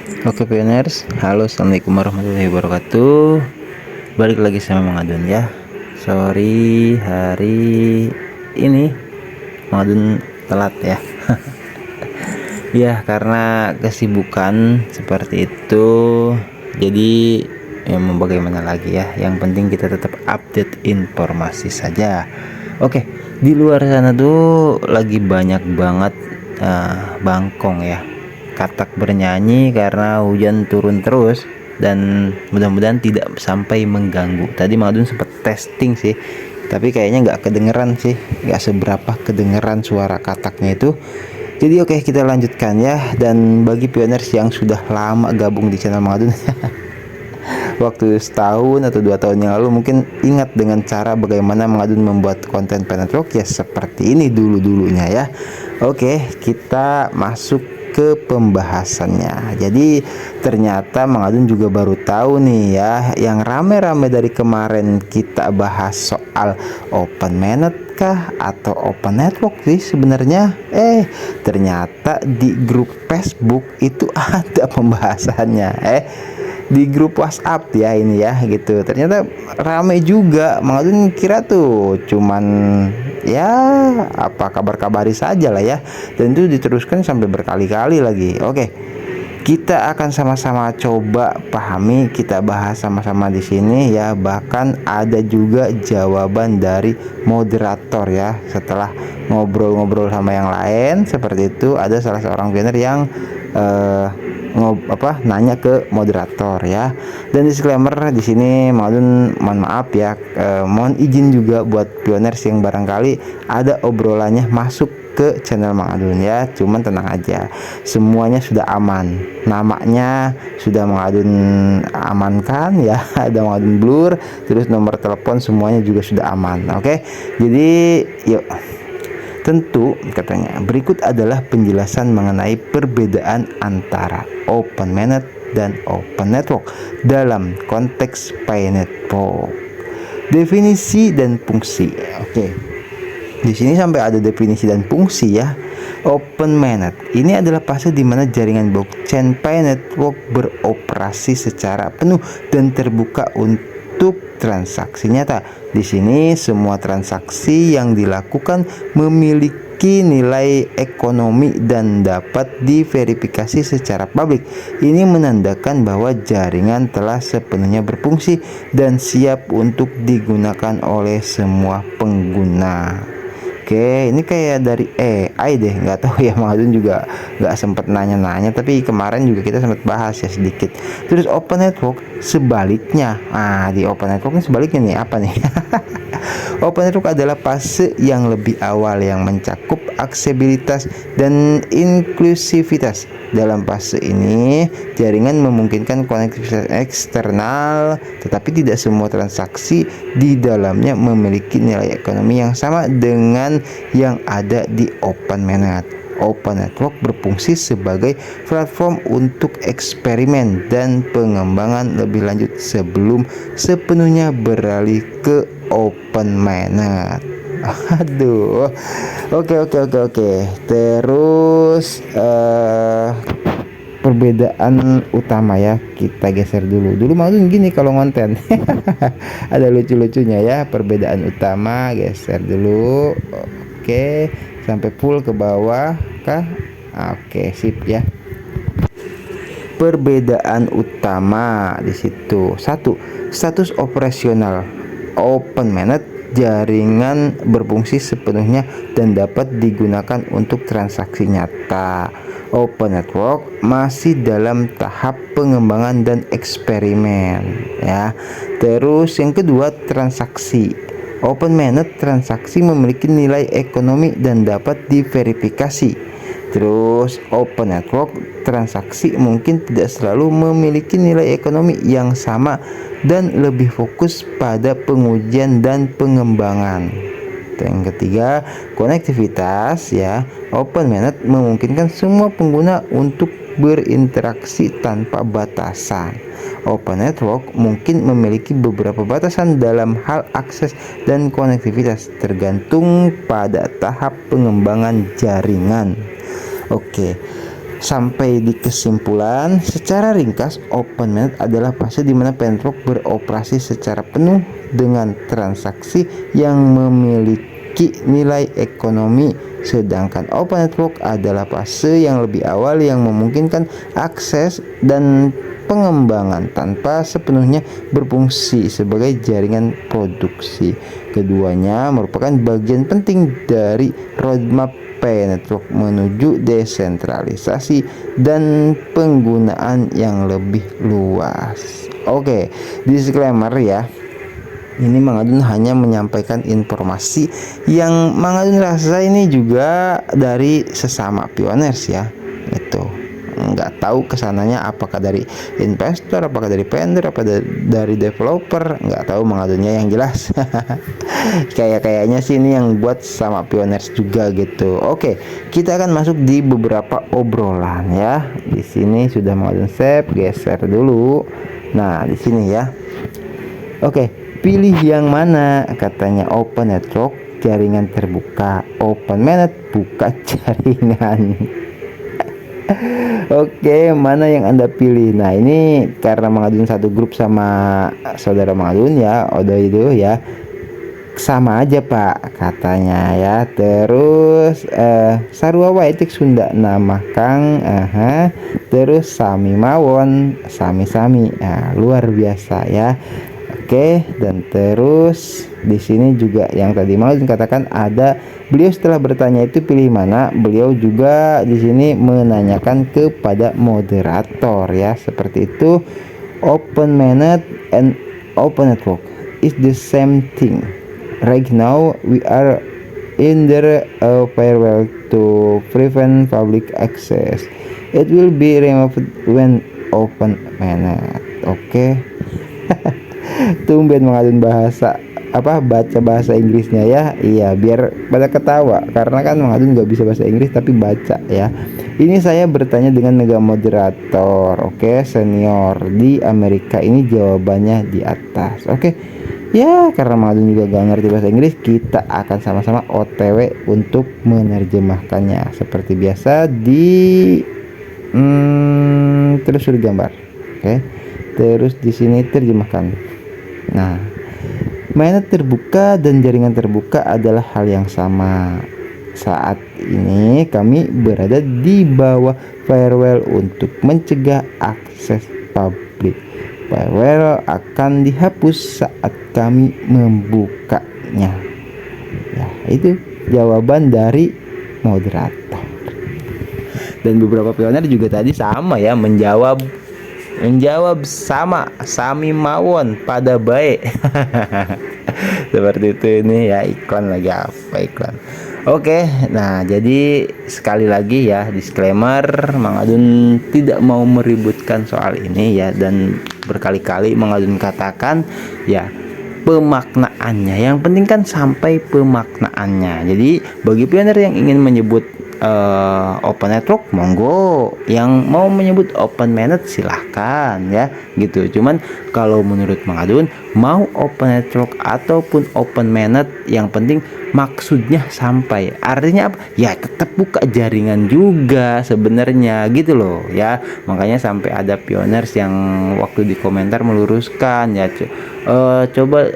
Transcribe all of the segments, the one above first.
Oke pioners, halo, assalamualaikum warahmatullahi wabarakatuh. Balik lagi sama Mang Adun ya. Sorry hari ini Mang Adun telat ya. Ya karena kesibukan seperti itu. Jadi ya mau bagaimana lagi ya. Yang penting kita tetap update informasi saja. Oke, di luar sana tuh lagi banyak banget bangkong ya, katak bernyanyi karena hujan turun terus, dan mudah-mudahan tidak sampai mengganggu. Tadi Madun sempat testing sih, tapi kayaknya nggak kedengeran sih, nggak seberapa kedengeran suara kataknya itu. Jadi oke, kita lanjutkan ya. Dan bagi pioners yang sudah lama gabung di channel Madun waktu setahun atau 2 tahun yang lalu mungkin ingat dengan cara bagaimana Mengadun membuat konten Planet Rock ya, seperti ini dulu-dulunya ya. Oke, kita masuk ke pembahasannya. Jadi ternyata Mengadun juga baru tahu nih ya, yang rame-rame dari kemarin kita bahas soal open mainnet kah atau open network sih sebenarnya. Ternyata di grup Facebook itu ada pembahasannya. Di grup WhatsApp ya ini ya gitu. Ternyata rame juga. Mengadun kira tuh cuman ya apa kabar-kabari saja lah ya. Dan itu diteruskan sampai berkali-kali lagi. Oke. Kita akan sama-sama coba pahami, kita bahas sama-sama di sini ya. Bahkan ada juga jawaban dari moderator ya. Setelah ngobrol-ngobrol sama yang lain seperti itu, ada salah seorang pioner yang nanya ke moderator ya. Dan disclaimer di sini mohon maaf ya, mohon izin juga buat pioners yang barangkali ada obrolannya masuk ke channel Mang Adun ya. Cuman tenang aja, semuanya sudah aman, namanya sudah Mang Adun amankan ya. Ada Mang Adun blur, terus nomor telepon semuanya juga sudah aman. Oke, jadi yuk. Tentu katanya berikut adalah penjelasan mengenai perbedaan antara open mainnet dan open network dalam konteks Pi network. Definisi dan fungsi. Oke. Di sini sampai ada definisi dan fungsi ya. Open mainnet ini adalah fase di mana jaringan blockchain Pi network beroperasi secara penuh dan terbuka untuk transaksi nyata. Di sini semua transaksi yang dilakukan memiliki nilai ekonomi dan dapat diverifikasi secara publik. Ini menandakan bahwa jaringan telah sepenuhnya berfungsi dan siap untuk digunakan oleh semua pengguna. Oke, ini kayak dari AI deh, nggak tahu ya, Madun juga nggak sempet nanya-nanya, tapi kemarin juga kita sempat bahas ya sedikit. Terus open network sebaliknya, di open network ini sebaliknya nih apa nih? Open network adalah fase yang lebih awal yang mencakup aksesibilitas dan inklusivitas. Dalam fase ini, jaringan memungkinkan konektivitas eksternal, tetapi tidak semua transaksi di dalamnya memiliki nilai ekonomi yang sama dengan yang ada di open mainnet. Open network berfungsi sebagai platform untuk eksperimen dan pengembangan lebih lanjut sebelum sepenuhnya beralih ke open mainnet. Aduh. Oke. Terus perbedaan utama ya, kita geser dulu. Dulu maksudnya gini kalau ngonten. Ada lucu-lucunya ya. Perbedaan utama geser dulu. Oke, sampai full ke bawah kah? Oke, sip ya. Perbedaan utama di situ. 1. Status operasional. Open mainnet jaringan berfungsi sepenuhnya dan dapat digunakan untuk transaksi nyata. Open network masih dalam tahap pengembangan dan eksperimen ya. Terus yang kedua, transaksi. Open mainnet transaksi memiliki nilai ekonomi dan dapat diverifikasi. Terus open network transaksi mungkin tidak selalu memiliki nilai ekonomi yang sama dan lebih fokus pada pengujian dan pengembangan. Yang ketiga, konektivitas ya. Open mainnet memungkinkan semua pengguna untuk berinteraksi tanpa batasan. Open network mungkin memiliki beberapa batasan dalam hal akses dan konektivitas, tergantung pada tahap pengembangan jaringan. Oke, Sampai di kesimpulan, secara ringkas, open mainnet adalah fase di mana network beroperasi secara penuh dengan transaksi yang memiliki nilai ekonomi, sedangkan open network adalah fase yang lebih awal yang memungkinkan akses dan pengembangan tanpa sepenuhnya berfungsi sebagai jaringan produksi. Keduanya merupakan bagian penting dari roadmap network menuju desentralisasi dan penggunaan yang lebih luas. Oke, disclaimer ya. Ini Mang Adun hanya menyampaikan informasi yang Mang Adun rasa ini juga dari sesama pioners ya. Itu nggak tahu kesananya apakah dari investor, apakah dari vendor, apa dari developer, nggak tahu Mang Adunnya yang jelas. Kayaknya sih ini yang buat sama pioners juga gitu. Oke, kita akan masuk di beberapa obrolan ya. Di sini sudah Mang Adun save, geser dulu. Nah, di sini ya. Oke, pilih yang mana? Katanya open network, jaringan terbuka. Open mainnet, buka jaringan. Oke, mana yang Anda pilih? Nah, ini karena Mang Adun satu grup sama saudara Mang Adun ya, Odo itu ya. Sama aja Pak katanya ya. Terus sarua wae cek Sunda nama Kang. Terus sami mawon, sami-sami. Nah, luar biasa ya. Oke, dan terus di sini juga yang tadi mau dikatakan ada beliau setelah bertanya itu pilih mana, beliau juga di sini menanyakan kepada moderator ya, seperti itu. Open mainnet and open network is the same thing. Right now we are in the firewall to prevent public access. It will be removed when open mainnet. Oke. Tumben mengadun baca bahasa Inggrisnya ya. Iya, biar pada ketawa karena kan mengadun nggak bisa bahasa Inggris tapi baca ya. Ini saya bertanya dengan mega moderator. Oke, senior di Amerika, ini jawabannya di atas. Oke. Ya, karena mengadun juga gak ngerti bahasa Inggris, kita akan sama-sama OTW untuk menerjemahkannya seperti biasa di terus sudah gambar. Oke. Terus di sini terjemahkan. Nah, mainnet terbuka dan jaringan terbuka adalah hal yang sama. Saat ini kami berada di bawah firewall untuk mencegah akses publik. Firewall akan dihapus saat kami membukanya. Ya, itu jawaban dari moderator. Dan beberapa pioner juga tadi sama ya, menjawab sama, sami mawon pada baik. Seperti itu. Ini ya iklan lagi, apa iklan. Oke, nah jadi sekali lagi ya disclaimer, Mang Adun tidak mau meributkan soal ini ya, dan berkali-kali Mang Adun katakan ya pemaknaannya, yang penting kan sampai pemaknaannya. Jadi bagi pioner yang ingin menyebut open network, monggo. Yang mau menyebut open mainnet silahkan ya gitu. Cuman kalau menurut Mang Adun, mau open network ataupun open mainnet, yang penting maksudnya sampai. Artinya apa? Ya tetap buka jaringan juga sebenarnya gitu loh ya. Makanya sampai ada pioners yang waktu di komentar meluruskan ya, coba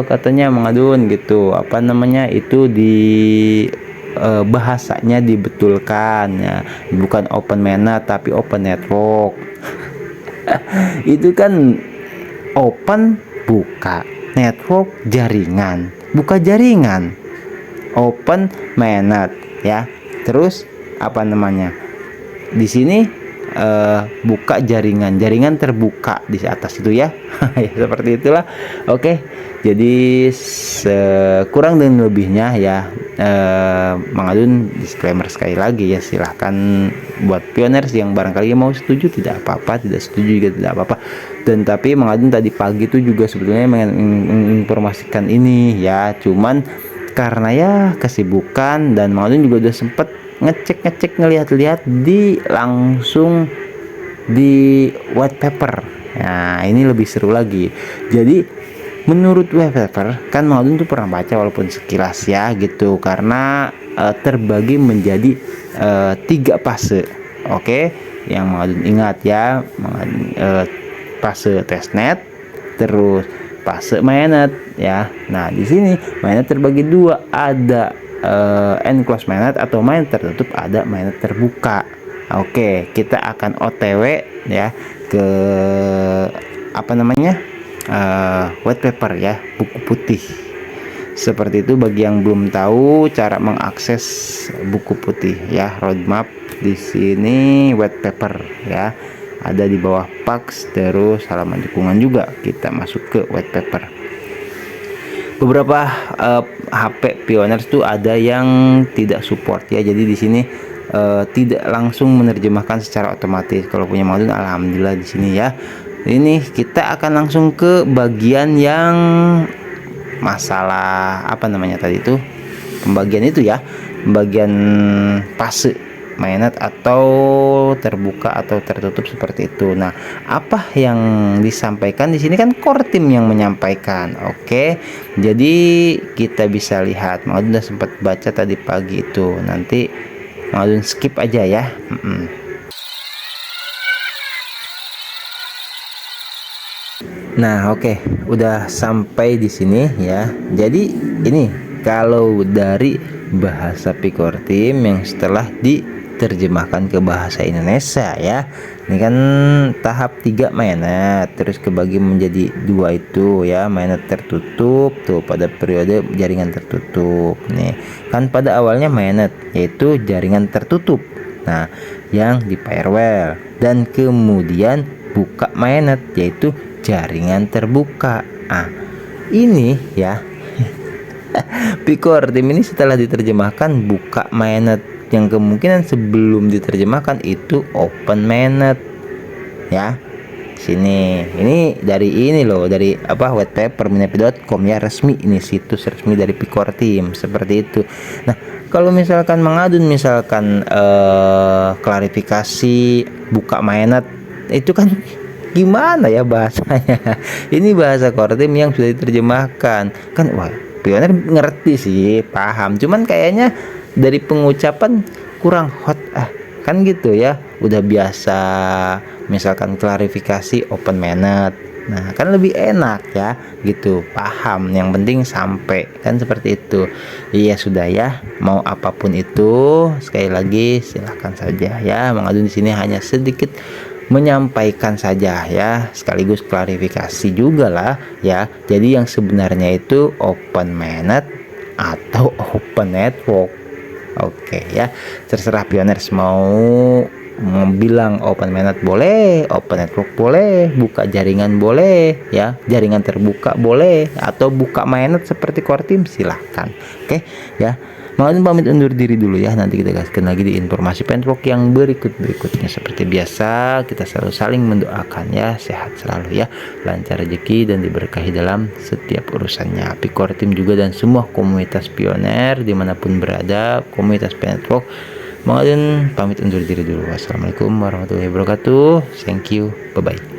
katanya Mang Adun gitu, apa namanya itu di bahasanya dibetulkan ya, bukan open mainnet tapi open network. Itu kan open buka, network jaringan, buka jaringan, open mainnet ya. Terus apa namanya di sini buka jaringan terbuka di atas itu ya. Ya seperti itulah. Oke, jadi kurang dan lebihnya ya Mang Adun disclaimer sekali lagi ya, silahkan buat pioners yang barangkali mau setuju tidak apa-apa, tidak setuju juga tidak apa-apa. Dan tapi Mang Adun tadi pagi itu juga sebetulnya menginformasikan ini ya, cuman karena ya kesibukan, dan Mang Adun juga udah sempet ngecek ngelihat-lihat langsung di white paper. Nah, ini lebih seru lagi. Jadi menurut white paper kan Mang Adun tuh pernah baca walaupun sekilas ya gitu, karena terbagi menjadi 3 fase. Oke, yang Mang Adun ingat ya, fase testnet, terus fase mainnet ya. Nah, di sini mainnet terbagi dua, ada enclosed mainnet atau mainnet tertutup, ada mainnet terbuka. Oke, kita akan OTW ya ke apa namanya, white paper ya, buku putih. Seperti itu bagi yang belum tahu cara mengakses buku putih ya, roadmap di sini white paper ya. Ada di bawah Pax, terus halaman dukungan juga kita masuk ke white paper. Beberapa HP Pioneers tuh ada yang tidak support ya. Jadi di sini tidak langsung menerjemahkan secara otomatis. Kalau punya Mang Adun alhamdulillah di sini ya. Ini kita akan langsung ke bagian yang masalah apa namanya tadi itu, pembagian itu ya, pembagian fase mainnet atau terbuka atau tertutup seperti itu. Nah, apa yang disampaikan di sini kan core team yang menyampaikan. Oke, jadi kita bisa lihat, Mang Adun udah sempat baca tadi pagi itu. Nanti Mang Adun skip aja ya. Nah, oke, udah sampai di sini ya. Jadi ini kalau dari bahasa Picor Team yang setelah diterjemahkan ke bahasa Indonesia ya. Ini kan tahap 3 mainnet, terus kebagi menjadi 2 itu ya, mainnet tertutup tuh pada periode jaringan tertutup. Nih, kan pada awalnya mainnet yaitu jaringan tertutup. Nah, yang di firewall, dan kemudian buka mainnet yaitu jaringan terbuka. Ini ya Picor Team ini setelah diterjemahkan buka mainnet, yang kemungkinan sebelum diterjemahkan itu open mainnet ya. Sini ini dari ini loh, dari apa, white paper minepi.com ya, resmi, ini situs resmi dari Picor Team seperti itu. Nah, kalau misalkan Mang Adun misalkan klarifikasi buka mainnet itu kan gimana ya bahasanya. Ini bahasa core team yang sudah diterjemahkan kan. Wah, Pioneer ngerti sih, paham, cuman kayaknya dari pengucapan kurang hot kan gitu ya. Udah biasa misalkan klarifikasi open mainnet, nah kan lebih enak ya gitu, paham, yang penting sampai kan seperti itu. Iya sudah ya, mau apapun itu sekali lagi silahkan saja ya. Mang Adun di sini hanya sedikit menyampaikan saja ya, sekaligus klarifikasi juga lah ya. Jadi yang sebenarnya itu open mainnet atau open network. Oke ya, terserah Pioneers mau bilang open mainnet boleh, open network boleh, buka jaringan boleh ya, jaringan terbuka boleh, atau buka mainnet seperti core team silahkan. Oke ya, Mang Adun pamit undur diri dulu ya. Nanti kita gaskan lagi di informasi pentrok yang berikutnya. Seperti biasa, kita selalu saling mendoakan ya, sehat selalu ya, lancar rezeki dan diberkahi dalam setiap urusannya. Picor Team juga dan semua komunitas pioner dimanapun berada, komunitas pentrok. Mang Adun pamit undur diri dulu. Wassalamualaikum warahmatullahi wabarakatuh. Thank you, bye bye.